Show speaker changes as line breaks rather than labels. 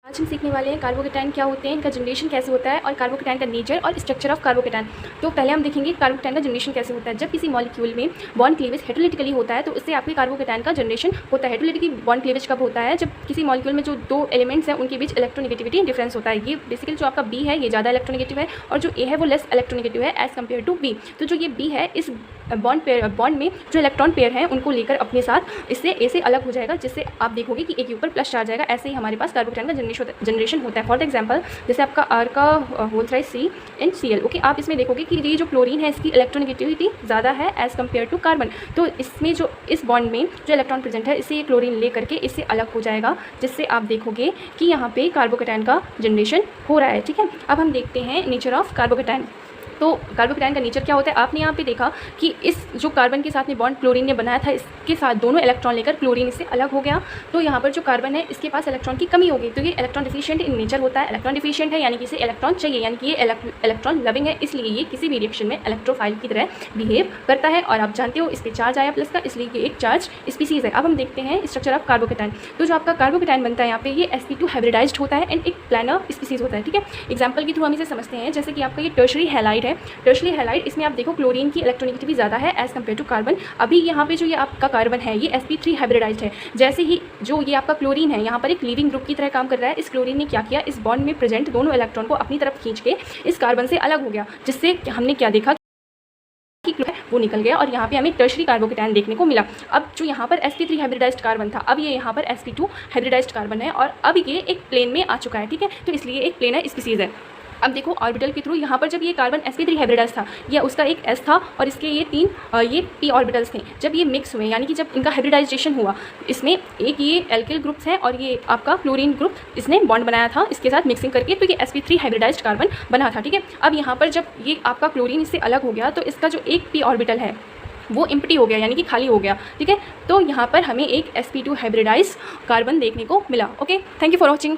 आज हम सीखने वाले हैं कार्बोकेटाइन क्या होते हैं, इनका जनरेशन कैसे होता है और कार्बोकेटाइन का नेचर और स्ट्रक्चर ऑफ कार्बोकेटाइन। तो पहले हम देखेंगे कार्बोकेटाइन का जनरेशन कैसे होता है। जब किसी मॉलिक्यूल में बॉन्ड क्लीवेज हेटेरोलिटिकली होता है तो इससे आपके कार्बोकेटाइन का जनरेशन होता है। हेटेरोलिटिकली बॉन्ड क्लीवेज कब होता है? जब किसी मॉलिक्यूल में जो दो एलिमेंट्स हैं उनके बीच इलेक्ट्रोनेगेटिविटी डिफरेंस होता है। ये बेसिकली जो आपका बी है ये ज़्यादा इलेक्ट्रोनेगेटिव है और जो ए है वो लेस इलेक्ट्रोनेगेटिव है एज़ कम्पेयर टू बी। तो जो ये बी है इस बॉन्ड में जो इलेक्ट्रॉन पेयर हैं उनको लेकर अपने साथ इससे ए से अलग हो जाएगा, जिससे आप देखोगे कि ए के ऊपर प्लस चार्ज आएगा। ऐसे ही हमारे पास कार्बोकेटाइन का जनरेशन होता है। फॉर एग्जांपल जैसे आपका आर का whole thrice C and C L. Okay, आप इसमें देखोगे कि ये जो क्लोरीन है इसकी इलेक्ट्रोनेगेटिविटी ज़्यादा है एज़ कम्पेयर टू कार्बन। तो इसमें जो इस बॉन्ड में जो इलेक्ट्रॉन प्रेजेंट है इससे ये क्लोरीन ले करके इससे अलग हो जाएगा, जिससे आप देखोगे कि यहाँ पे कार्बोकेटाइन का जनरेशन हो रहा है। ठीक है, अब हम देखते हैं नेचर ऑफ कार्बोकेटाइन। तो कार्बोकेटाइन का नेचर क्या होता है? आपने यहाँ पे देखा कि इस जो कार्बन के साथ में बॉन्ड क्लोरीन ने बनाया था इसके साथ दोनों इलेक्ट्रॉन लेकर क्लोरीन इससे अलग हो गया। तो यहाँ पर जो कार्बन है इसके पास इलेक्ट्रॉन की कमी हो गई, तो ये इलेक्ट्रॉन डिफिशिएंट इन नेचर होता है। इलेक्ट्रॉन डिफिशिएंट है यानी कि इसे इलेक्ट्रॉन चाहिए, यानी कि ये इलेक्ट्रॉन लविंग है, इसलिए ये किसी भी रिएक्शन में इलेक्ट्रोफाइल की तरह बिहेव करता है। और आप जानते हो इस पर चार्ज आया प्लस का, इसलिए ये एक चार्ज स्पीसीज है। अब हम देखते हैं स्ट्रक्चर ऑफ कार्बोकेटाइन। तो जो आपका कार्बोकेटाइन बनता है यहाँ पे ये sp2 हाइब्रिडाइज्ड होता है एंड एक प्लानर स्पीसीज होता है। ठीक है, एग्जाम्पल के थ्रू हम इसे समझते हैं। जैसे कि आपका ये टर्शरी हैलाइड है। टर्शरी हैलाइड इसमें आप देखो क्लोरीन की इलेक्ट्रोनेगेटिविटी ज़्यादा है एज़ कम्पेयर टू कार्बन। अभी यहाँ पे जो ये आपका कार्बन है ये sp3 हाइब्रिडाइज्ड है। जैसे ही जो ये आपका क्लोरीन है यहाँ पर एक लीविंग ग्रुप की तरह काम कर रहा है। इस क्लोरीन ने क्या किया, इस बॉन्ड में प्रेजेंट दोनों इलेक्ट्रॉन को अपनी तरफ खींच के इस कार्बन से अलग हो गया, जिससे हमने क्या देखा कि वो निकल गया और यहाँ पे हमें टर्शरी कार्बोकेटाइन देखने को मिला। अब जो यहाँ पर sp3 हाइब्रिडाइज्ड कार्बन था अब ये यहाँ पर sp2 हाइब्रिडाइज्ड कार्बन है और अब ये एक प्लेन में आ चुका है। ठीक है, तो इसलिए एक प्लेनर स्पीसीज है। अब देखो ऑर्बिटल के थ्रू यहाँ पर जब ये कार्बन sp3 हाइब्रिडाइज था या उसका एक s था और इसके ये तीन ये p ऑर्बिटल्स थे, जब ये मिक्स हुए यानी कि जब इनका हाइब्रिडाइजेशन हुआ इसमें एक ये एल्किल ग्रुप्स है और ये आपका क्लोरीन ग्रुप इसने बॉन्ड बनाया था इसके साथ मिक्सिंग करके, तो ये sp3 हाइब्रिडाइज्ड कार्बन बना था। ठीक है, अब यहाँ पर जब ये आपका क्लोरीन इससे अलग हो गया तो इसका जो एक p ऑर्बिटल है वो एम्प्टी हो गया यानी कि खाली हो गया। ठीक है, तो यहाँ पर हमें एक sp2 हाइब्रिडाइज्ड कार्बन देखने को मिला। Okay, thank you for watching.